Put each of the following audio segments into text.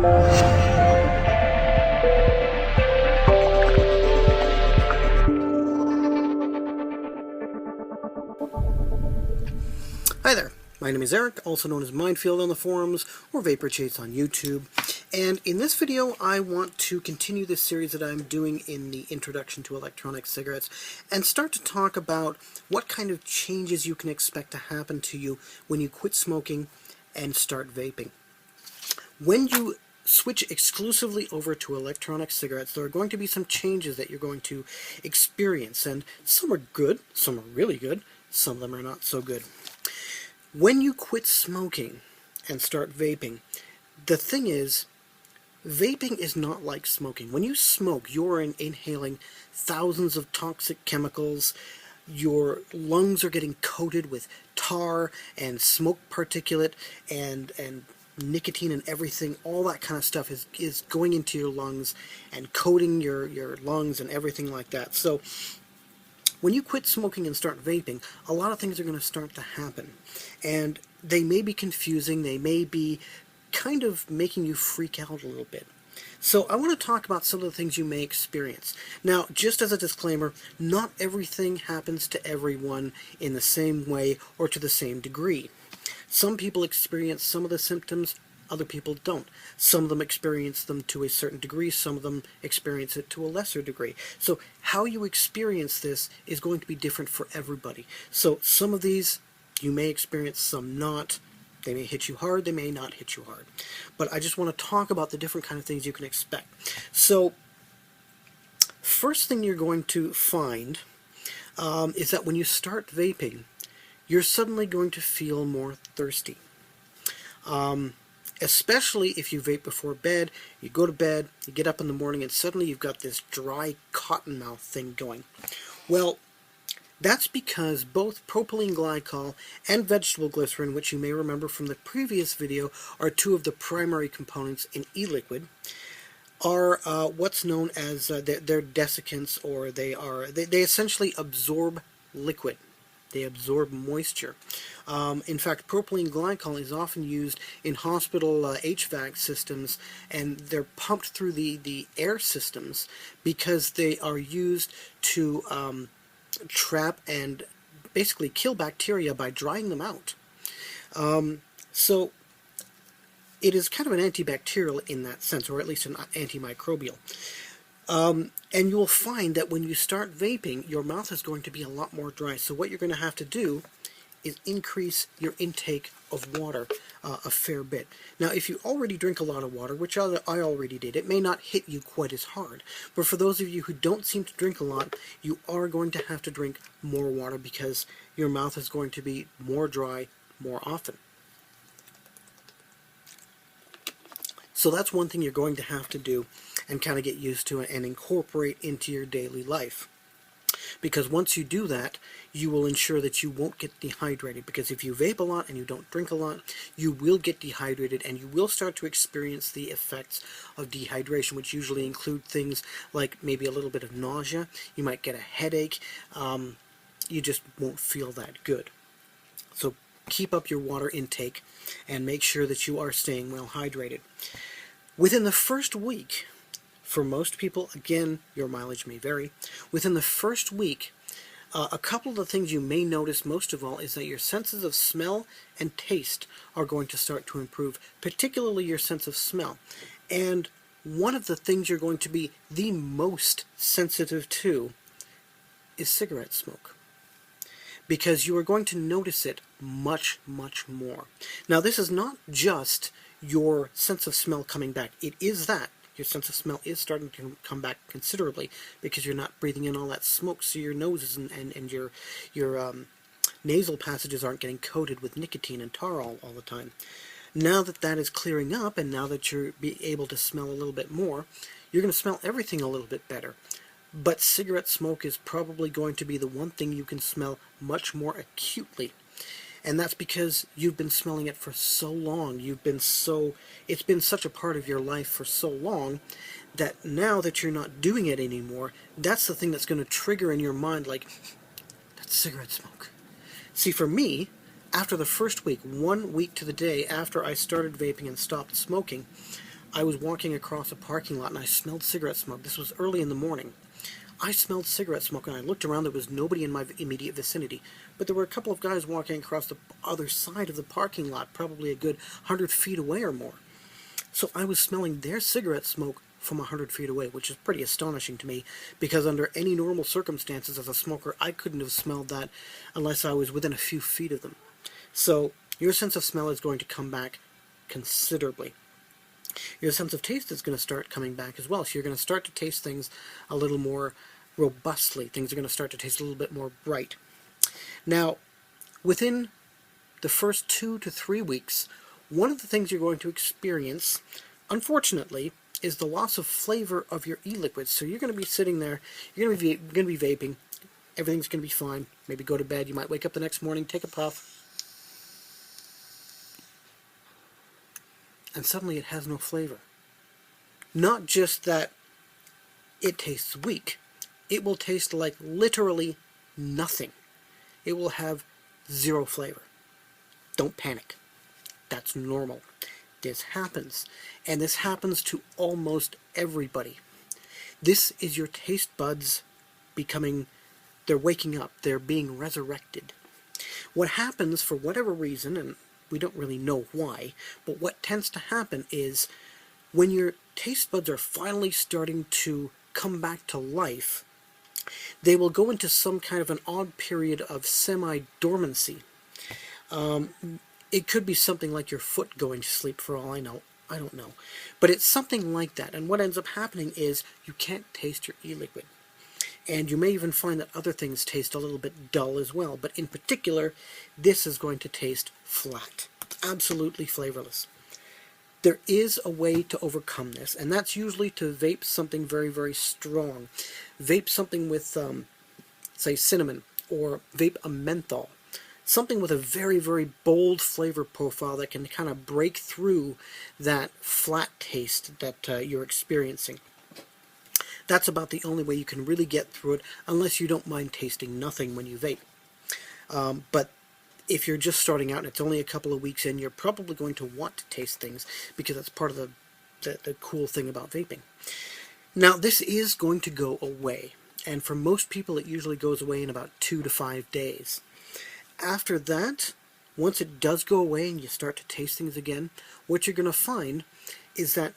Hi there, my name is Eric, also known as Minefield on the forums or Vapor Chase on YouTube, and in this video I want to continue this series that I'm doing in the Introduction to Electronic Cigarettes and start to talk about what kind of changes you can expect to happen to you when you quit smoking and start vaping. When you switch exclusively over to electronic cigarettes, there are going to be some changes that you're going to experience, and some are good, some are really good, some of them are not so good. When you quit smoking and start vaping, the thing is, vaping is not like smoking. When you smoke, you're inhaling thousands of toxic chemicals. Your lungs are getting coated with tar and smoke particulate and nicotine and everything. All that kind of stuff is going into your lungs and coating your lungs and everything like that. So when you quit smoking and start vaping, a lot of things are going to start to happen. And they may be confusing, they may be kind of making you freak out a little bit. So I want to talk about some of the things you may experience. Now, just as a disclaimer, not everything happens to everyone in the same way or to the same degree. Some people experience some of the symptoms, other people don't. Some of them experience them to a certain degree, some of them experience it to a lesser degree. So how you experience this is going to be different for everybody. So some of these you may experience, some not. They may hit you hard, they may not hit you hard. But I just want to talk about the different kind of things you can expect. So first thing you're going to find is that when you start vaping, you're suddenly going to feel more thirsty. Especially if you vape before bed, you go to bed, you get up in the morning, and suddenly you've got this dry cotton mouth thing going. Well, that's because both propylene glycol and vegetable glycerin, which you may remember from the previous video, are two of the primary components in e-liquid, are what's known as they're desiccants, or they essentially absorb liquid. They absorb moisture. In fact, propylene glycol is often used in hospital HVAC systems, and they're pumped through the air systems because they are used to trap and basically kill bacteria by drying them out. So it is kind of an antibacterial in that sense, or at least an antimicrobial. And you'll find that when you start vaping, your mouth is going to be a lot more dry. So what you're going to have to do is increase your intake of water a fair bit. Now, if you already drink a lot of water, which I already did, it may not hit you quite as hard. But for those of you who don't seem to drink a lot, you are going to have to drink more water because your mouth is going to be more dry more often. So that's one thing you're going to have to do and kind of get used to and incorporate into your daily life. Because once you do that, you will ensure that you won't get dehydrated. Because if you vape a lot and you don't drink a lot, you will get dehydrated and you will start to experience the effects of dehydration, which usually include things like maybe a little bit of nausea. You might get a headache. You just won't feel that good. So keep up your water intake and make sure that you are staying well hydrated. Within the first week, for most people, again, your mileage may vary, within the first week, a couple of the things you may notice most of all is that your senses of smell and taste are going to start to improve, particularly your sense of smell. And one of the things you're going to be the most sensitive to is cigarette smoke, because you are going to notice it much, much more. Now, this is not just your sense of smell coming back. It is that. Your sense of smell is starting to come back considerably because you're not breathing in all that smoke, so your noses and your nasal passages aren't getting coated with nicotine and tar all the time. Now that that is clearing up, and now that you're able to smell a little bit more, you're going to smell everything a little bit better. But cigarette smoke is probably going to be the one thing you can smell much more acutely. And that's because you've been smelling it for so long. It's been such a part of your life for so long that now that you're not doing it anymore, that's the thing that's going to trigger in your mind, like, that's cigarette smoke. See, for me, after the first week, 1 week to the day after I started vaping and stopped smoking, I was walking across a parking lot and I smelled cigarette smoke. This was early in the morning. I smelled cigarette smoke and I looked around. There was nobody in my immediate vicinity, but there were a couple of guys walking across the other side of the parking lot, probably a good 100 feet away or more. So I was smelling their cigarette smoke from 100 feet away, which is pretty astonishing to me, because under any normal circumstances as a smoker, I couldn't have smelled that unless I was within a few feet of them. So your sense of smell is going to come back considerably. Your sense of taste is going to start coming back as well. So you're going to start to taste things a little more robustly. Things are going to start to taste a little bit more bright. Now, within the first 2 to 3 weeks, one of the things you're going to experience, unfortunately, is the loss of flavor of your e-liquids. So you're going to be sitting there, you're going to be vaping, everything's going to be fine. Maybe go to bed, you might wake up the next morning, take a puff, and suddenly it has no flavor. Not just that it tastes weak, it will taste like literally nothing. It will have zero flavor. Don't panic. That's normal. This happens. And this happens to almost everybody. This is your taste buds they're waking up. They're being resurrected. What happens, for whatever reason, and we don't really know why, but what tends to happen is when your taste buds are finally starting to come back to life, they will go into some kind of an odd period of semi-dormancy. It could be something like your foot going to sleep, for all I know. I don't know. But it's something like that. And what ends up happening is you can't taste your e-liquid. And you may even find that other things taste a little bit dull as well. But in particular, this is going to taste flat. Absolutely flavorless. There is a way to overcome this, and that's usually to vape something very, very strong. Vape something with, say, cinnamon, or vape a menthol. Something with a very, very bold flavor profile that can kind of break through that flat taste that you're experiencing. That's about the only way you can really get through it, unless you don't mind tasting nothing when you vape. But if you're just starting out and it's only a couple of weeks in, you're probably going to want to taste things, because that's part of the cool thing about vaping. Now, this is going to go away, and for most people it usually goes away in about 2 to 5 days. After that, once it does go away and you start to taste things again, what you're going to find is that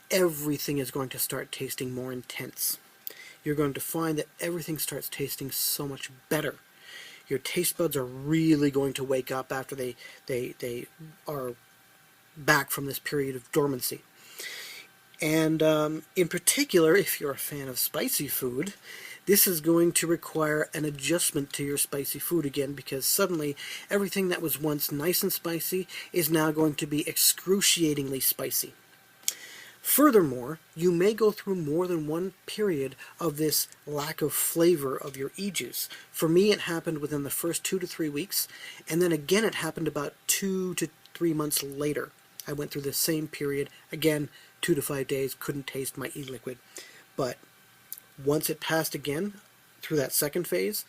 everything is going to start tasting more intense. You're going to find that everything starts tasting so much better. Your taste buds are really going to wake up after they are back from this period of dormancy. And in particular, if you're a fan of spicy food, this is going to require an adjustment to your spicy food again, because suddenly everything that was once nice and spicy is now going to be excruciatingly spicy. Furthermore, you may go through more than one period of this lack of flavor of your e-juice. For me, it happened within the first 2 to 3 weeks, and then again it happened about 2 to 3 months later. I went through the same period, again, 2 to 5 days, couldn't taste my e-liquid. But once it passed again, through that second phase,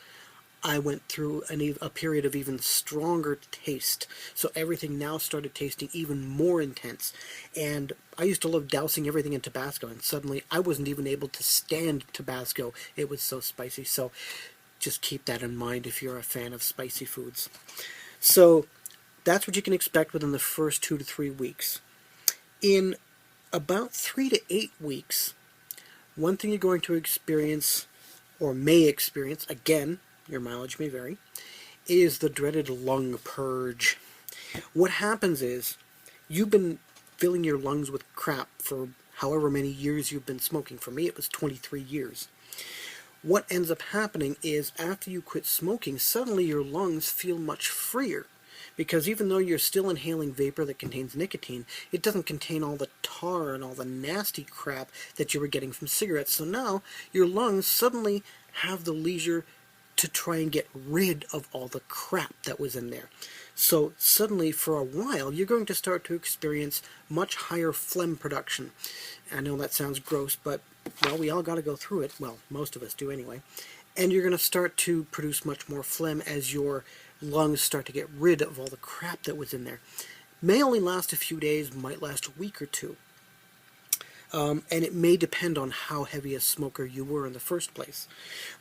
I went through a period of even stronger taste. So everything now started tasting even more intense. And I used to love dousing everything in Tabasco, and suddenly I wasn't even able to stand Tabasco. It was so spicy. So just keep that in mind if you're a fan of spicy foods. So that's what you can expect within the first 2 to 3 weeks. In about 3 to 8 weeks, one thing you're going to experience, or may experience, again, your mileage may vary, is the dreaded lung purge. What happens is, you've been filling your lungs with crap for however many years you've been smoking. For me, it was 23 years. What ends up happening is, after you quit smoking, suddenly your lungs feel much freer. Because even though you're still inhaling vapor that contains nicotine, it doesn't contain all the tar and all the nasty crap that you were getting from cigarettes. So now, your lungs suddenly have the leisure to try and get rid of all the crap that was in there. So suddenly, for a while, you're going to start to experience much higher phlegm production. I know that sounds gross, but, well, we all got to go through it. Well, most of us do anyway. And you're going to start to produce much more phlegm as your lungs start to get rid of all the crap that was in there. May only last a few days, might last a week or two. and it may depend on how heavy a smoker you were in the first place.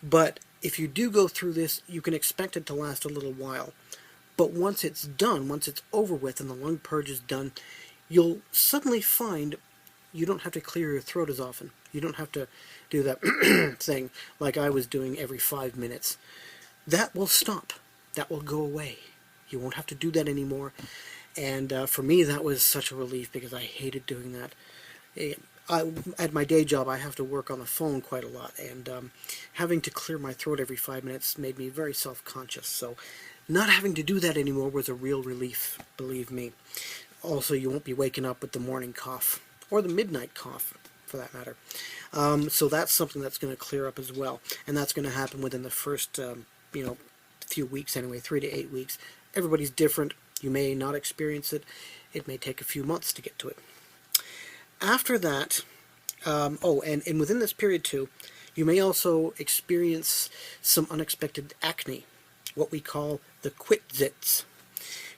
But if you do go through this, you can expect it to last a little while. But once it's done, once it's over with and the lung purge is done, you'll suddenly find you don't have to clear your throat as often. You don't have to do that thing like I was doing every 5 minutes. That will stop. That will go away. You won't have to do that anymore. And for me, that was such a relief because I hated doing that. At my day job, I have to work on the phone quite a lot, and having to clear my throat every 5 minutes made me very self-conscious. So not having to do that anymore was a real relief, believe me. Also, you won't be waking up with the morning cough, or the midnight cough, for that matter. So that's something that's going to clear up as well, and that's going to happen within the first, few weeks anyway, 3 to 8 weeks. Everybody's different. You may not experience it. It may take a few months to get to it. After that, and within this period too, you may also experience some unexpected acne, what we call the quit zits.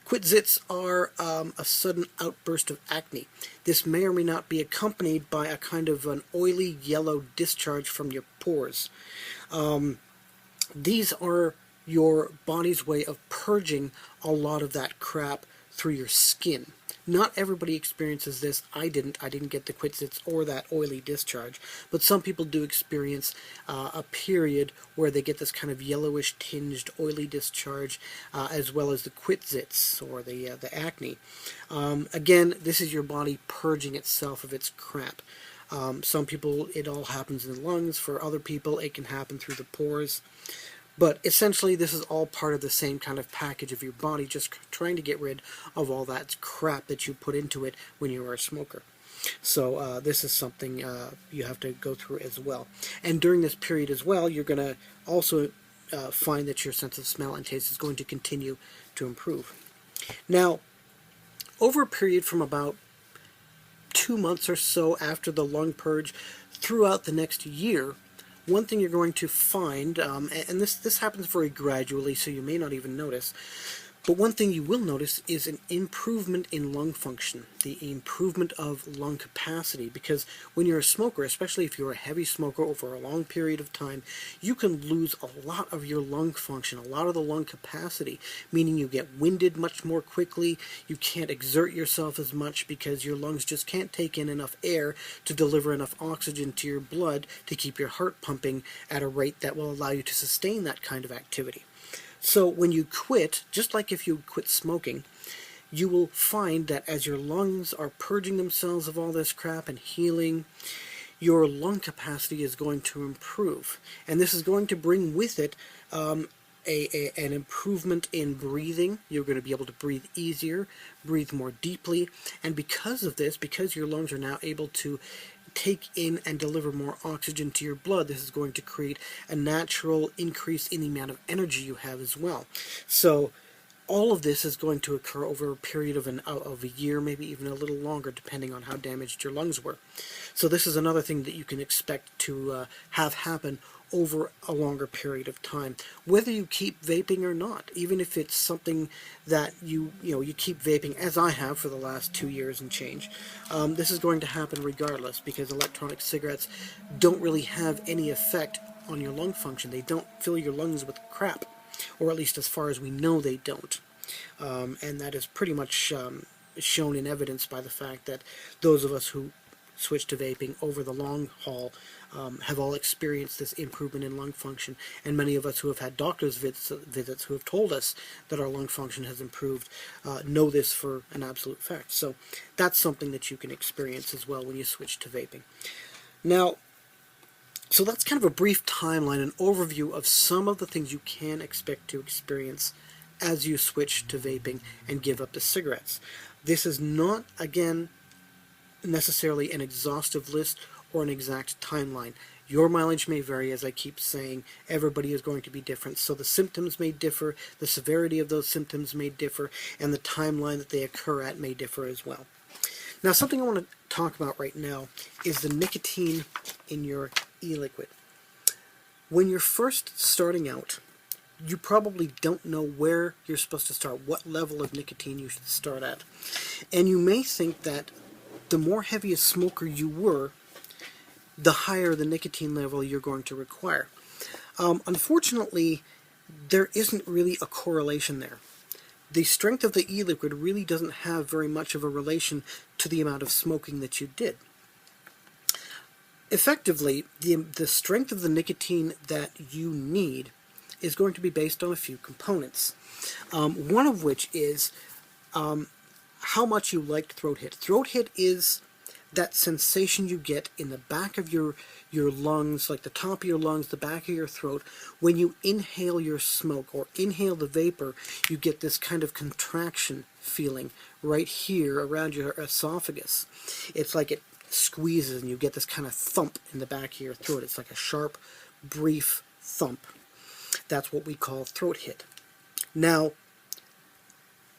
Quit zits are a sudden outburst of acne. This may or may not be accompanied by a kind of an oily yellow discharge from your pores. These are your body's way of purging a lot of that crap through your skin. Not everybody experiences this. I didn't get the quit zits or that oily discharge, but some people do experience a period where they get this kind of yellowish tinged oily discharge, as well as the quit zits or the acne. Again, this is your body purging itself of its crap. Some people, it all happens in the lungs. For other people, it can happen through the pores. But essentially, this is all part of the same kind of package of your body, just trying to get rid of all that crap that you put into it when you were a smoker. So this is something you have to go through as well. And during this period as well, you're going to also find that your sense of smell and taste is going to continue to improve. Now, over a period from about 2 months or so after the lung purge, throughout the next year, one thing you're going to find, and this happens very gradually, so you may not even notice, but one thing you will notice is an improvement in lung function, the improvement of lung capacity, because when you're a smoker, especially if you're a heavy smoker over a long period of time, you can lose a lot of your lung function, a lot of the lung capacity, meaning you get winded much more quickly, you can't exert yourself as much because your lungs just can't take in enough air to deliver enough oxygen to your blood to keep your heart pumping at a rate that will allow you to sustain that kind of activity. So when you quit, just like if you quit smoking, you will find that as your lungs are purging themselves of all this crap and healing, your lung capacity is going to improve. And this is going to bring with it an improvement in breathing. You're going to be able to breathe easier, breathe more deeply, and because of this, because your lungs are now able to take in and deliver more oxygen to your blood, this is going to create a natural increase in the amount of energy you have as well. So all of this is going to occur over a period of a year, maybe even a little longer, depending on how damaged your lungs were. So this is another thing that you can expect to have happen over a longer period of time, whether you keep vaping or not. Even if it's something that you keep vaping, as I have for the last 2 years and change, this is going to happen regardless, because electronic cigarettes don't really have any effect on your lung function. They don't fill your lungs with crap, or at least as far as we know they don't. And that is pretty much shown in evidence by the fact that those of us who switch to vaping over the long haul have all experienced this improvement in lung function, and many of us who have had doctor's visits who have told us that our lung function has improved know this for an absolute fact. So that's something that you can experience as well when you switch to vaping. Now, so that's kind of a brief timeline, an overview of some of the things you can expect to experience as you switch to vaping and give up the cigarettes. This is not, again, necessarily an exhaustive list or an exact timeline. Your mileage may vary, as I keep saying. Everybody is going to be different, so the symptoms may differ, the severity of those symptoms may differ, and the timeline that they occur at may differ as well. Now, something I want to talk about right now is the nicotine in your e-liquid. When you're first starting out, you probably don't know where you're supposed to start, what level of nicotine you should start at. And you may think that the more heavy a smoker you were, the higher the nicotine level you're going to require. Unfortunately, there isn't really a correlation there. The strength of the e-liquid really doesn't have very much of a relation to the amount of smoking that you did. Effectively, the strength of the nicotine that you need is going to be based on a few components. One of which is how much you liked throat hit. Throat hit is that sensation you get in the back of your lungs, like the top of your lungs, the back of your throat. When you inhale your smoke or inhale the vapor, you get this kind of contraction feeling right here around your esophagus. It's like it squeezes and you get this kind of thump in the back of your throat. It's like a sharp, brief thump. That's what we call throat hit. Now,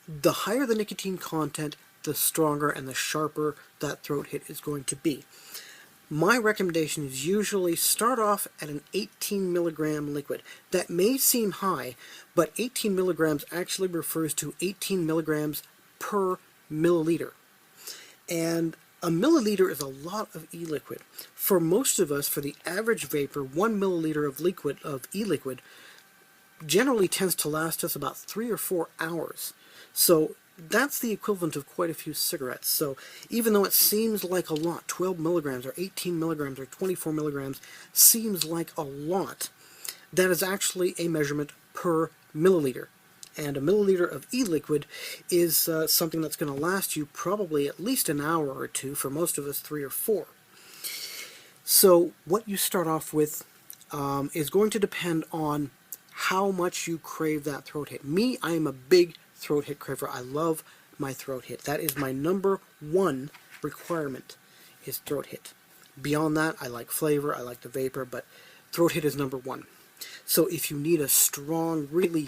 the higher the nicotine content, the stronger and the sharper that throat hit is going to be. My recommendation is usually start off at an 18 milligram liquid. That may seem high, but 18 milligrams actually refers to 18 milligrams per milliliter. And a milliliter is a lot of e-liquid. For most of us, for the average vapor, 1 milliliter of e-liquid generally tends to last us about 3 or 4 hours. So that's the equivalent of quite a few cigarettes. So even though it seems like a lot, 12 milligrams or 18 milligrams or 24 milligrams seems like a lot, that is actually a measurement per milliliter. And a milliliter of e-liquid is something that's going to last you probably at least an hour or two, for most of us 3 or 4. So what you start off with is going to depend on how much you crave that throat hit. Me, I am a big throat hit craver. I love my throat hit. That is my number one requirement, is throat hit. Beyond that, I like flavor, I like the vapor, but throat hit is number one. So if you need a strong, really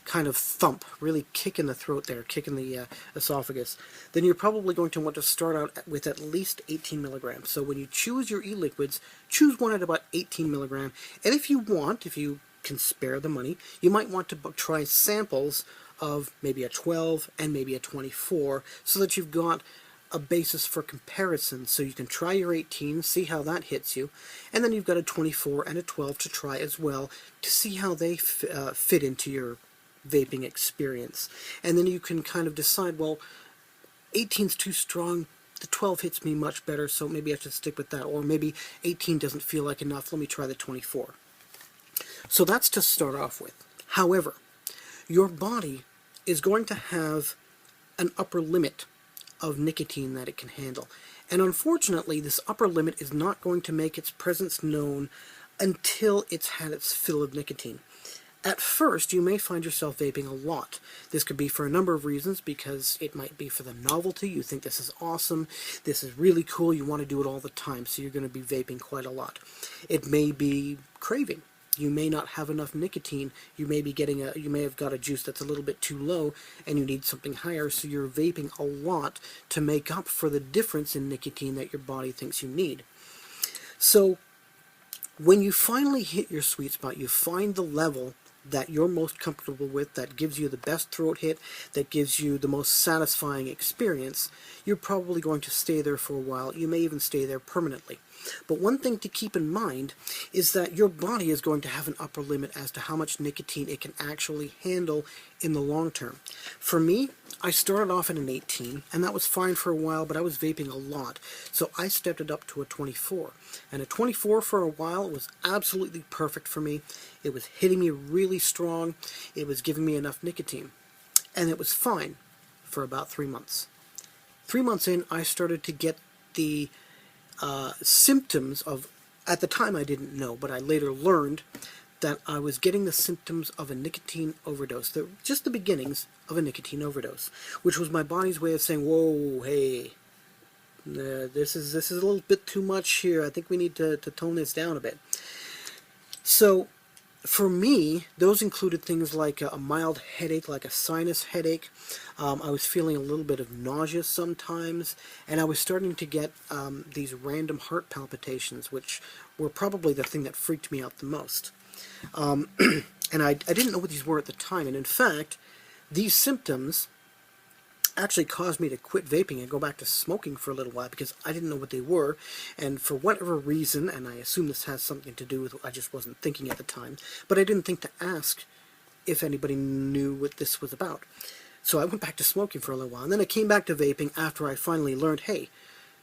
kind of thump, really kick in the throat there, kick in the esophagus, then you're probably going to want to start out with at least 18 milligrams. So when you choose your e-liquids, choose one at about 18 milligrams. And if you can spare the money, you might want to try samples of maybe a 12 and maybe a 24, so that you've got a basis for comparison. So you can try your 18, see how that hits you, and then you've got a 24 and a 12 to try as well, to see how they fit into your vaping experience. And then you can kind of decide, well, 18's too strong, the 12 hits me much better, so maybe I should stick with that, or maybe 18 doesn't feel like enough, let me try the 24. So that's to start off with. However, your body is going to have an upper limit of nicotine that it can handle. And unfortunately, this upper limit is not going to make its presence known until it's had its fill of nicotine. At first, you may find yourself vaping a lot. This could be for a number of reasons, because it might be for the novelty. You think this is awesome, this is really cool, you want to do it all the time, so you're going to be vaping quite a lot. It may be craving. You may not have enough nicotine. You may have got a juice that's a little bit too low, and you need something higher, so you're vaping a lot to make up for the difference in nicotine that your body thinks you need. So when you finally hit your sweet spot, you find the level that you're most comfortable with, that gives you the best throat hit, that gives you the most satisfying experience, you're probably going to stay there for a while. You may even stay there permanently. But one thing to keep in mind is that your body is going to have an upper limit as to how much nicotine it can actually handle in the long term. For me, I started off at an 18, and that was fine for a while, but I was vaping a lot, so I stepped it up to a 24. And a 24 for a while was absolutely perfect for me. It was hitting me really strong, it was giving me enough nicotine, and it was fine for about 3 months. 3 months in, I started to get the symptoms of, at the time I didn't know, but I later learned that I was getting the symptoms of a nicotine overdose, just the beginnings of a nicotine overdose, which was my body's way of saying, whoa, hey, this is a little bit too much here, I think we need to tone this down a bit. So for me, those included things like a mild headache, like a sinus headache. I was feeling a little bit of nausea sometimes, and I was starting to get these random heart palpitations, which were probably the thing that freaked me out the most. And I didn't know what these were at the time, and in fact, these symptoms actually caused me to quit vaping and go back to smoking for a little while because I didn't know what they were, and for whatever reason, and I assume this has something to do with I just wasn't thinking at the time, but I didn't think to ask if anybody knew what this was about. So I went back to smoking for a little while, and then I came back to vaping after I finally learned, hey,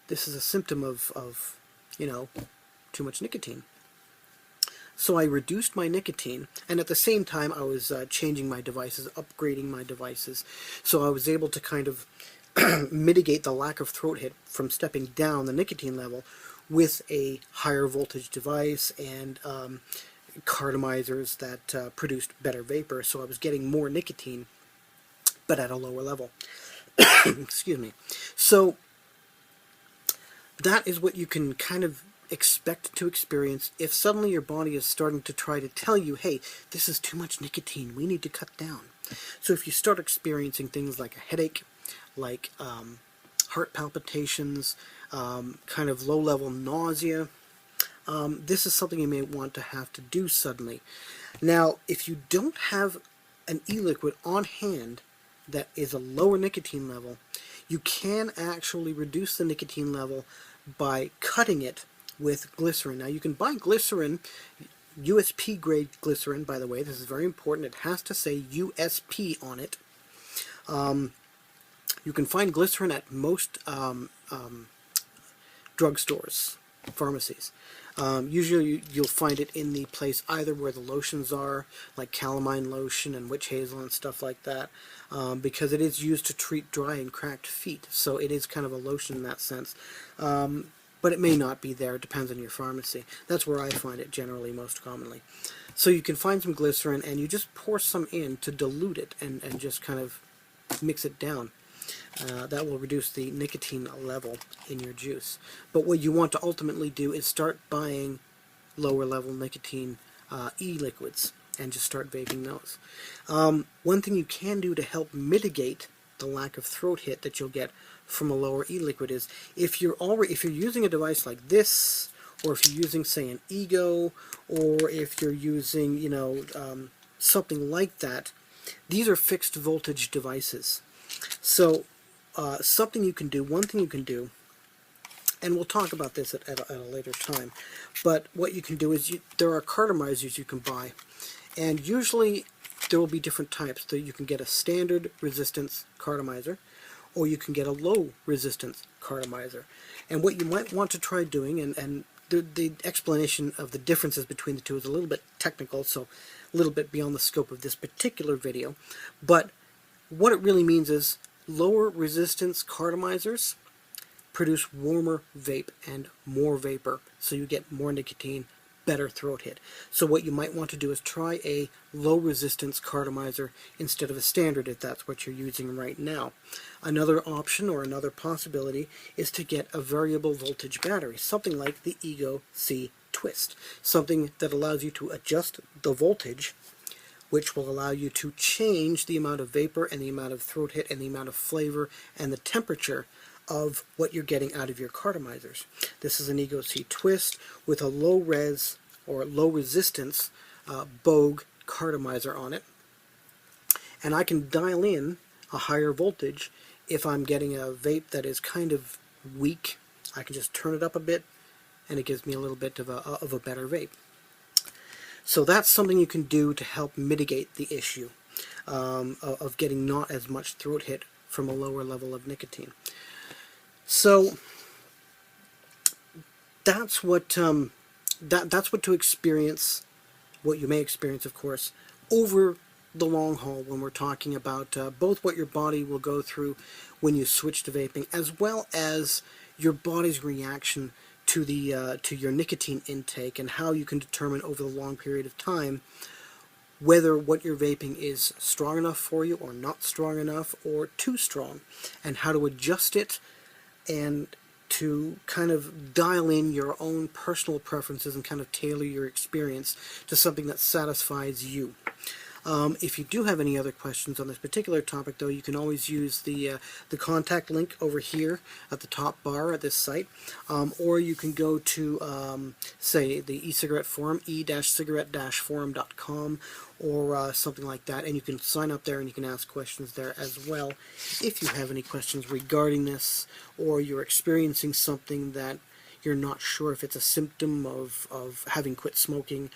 this is a symptom of you know, too much nicotine. So I reduced my nicotine, and at the same time I was changing my devices, upgrading my devices, so I was able to kind of mitigate the lack of throat hit from stepping down the nicotine level with a higher voltage device and cartomizers that produced better vapor, so I was getting more nicotine, but at a lower level. Excuse me. So that is what you can kind of expect to experience if suddenly your body is starting to try to tell you, hey, this is too much nicotine, we need to cut down. So if you start experiencing things like a headache, like heart palpitations, kind of low-level nausea, this is something you may want to have to do suddenly. Now, if you don't have an e-liquid on hand that is a lower nicotine level, you can actually reduce the nicotine level by cutting it with glycerin. Now, you can buy glycerin, USP grade glycerin, by the way. This is very important. It has to say USP on it. You can find glycerin at most drugstores, pharmacies. Usually you'll find it in the place either where the lotions are, like calamine lotion and witch hazel and stuff like that, because it is used to treat dry and cracked feet, so it is kind of a lotion in that sense. But it may not be there. It depends on your pharmacy. That's where I find it generally most commonly. So you can find some glycerin and you just pour some in to dilute it and just kind of mix it down. That will reduce the nicotine level in your juice. But what you want to ultimately do is start buying lower level nicotine e-liquids and just start vaping those. One thing you can do to help mitigate the lack of throat hit that you'll get from a lower e-liquid is if you're using a device like this, or if you're using, say, an Ego, or if you're using, you know, something like that, these are fixed voltage devices. So one thing you can do, and we'll talk about this at a later time, but what you can do is there are cartomizers you can buy, and usually there will be different types. So you can get a standard resistance cartomizer, or you can get a low resistance cartomizer. And what you might want to try doing, and the explanation of the differences between the two is a little bit technical, so a little bit beyond the scope of this particular video, but what it really means is lower resistance cartomizers produce warmer vape and more vapor, so you get more nicotine, better throat hit. So what you might want to do is try a low resistance cartomizer instead of a standard if that's what you're using right now. Another option or another possibility is to get a variable voltage battery, something like the Ego C Twist, something that allows you to adjust the voltage, which will allow you to change the amount of vapor and the amount of throat hit and the amount of flavor and the temperature of what you're getting out of your cartomizers. This is an Ego C Twist with a low res or low resistance Bogue cartomizer on it, and I can dial in a higher voltage if I'm getting a vape that is kind of weak. I can just turn it up a bit and it gives me a little bit of a better vape. So that's something you can do to help mitigate the issue of getting not as much throat hit from a lower level of nicotine. So that's what to experience, what you may experience, of course, over the long haul when we're talking about both what your body will go through when you switch to vaping, as well as your body's reaction to your nicotine intake, and how you can determine over the long period of time whether what you're vaping is strong enough for you or not strong enough or too strong, and how to adjust it and to kind of dial in your own personal preferences and kind of tailor your experience to something that satisfies you. If you do have any other questions on this particular topic, though, you can always use the contact link over here at the top bar at this site, or you can go to, say, the e-cigarette forum, e-cigarette-forum.com, or something like that, and you can sign up there and you can ask questions there as well if you have any questions regarding this, or you're experiencing something that you're not sure if it's a symptom of having quit smoking,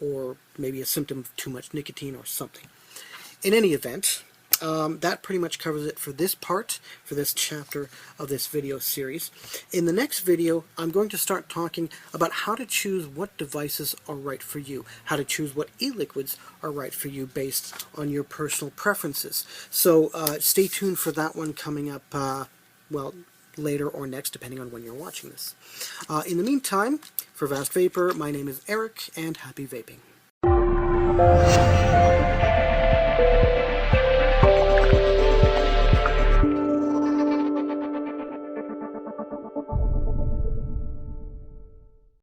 or maybe a symptom of too much nicotine or something. In any event, that pretty much covers it for this part, for this chapter of this video series. In the next video, I'm going to start talking about how to choose what devices are right for you, how to choose what e-liquids are right for you based on your personal preferences. So stay tuned for that one coming up, well, later or next, depending on when you're watching this. In the meantime, for Vast Vapor, my name is Eric, and happy vaping.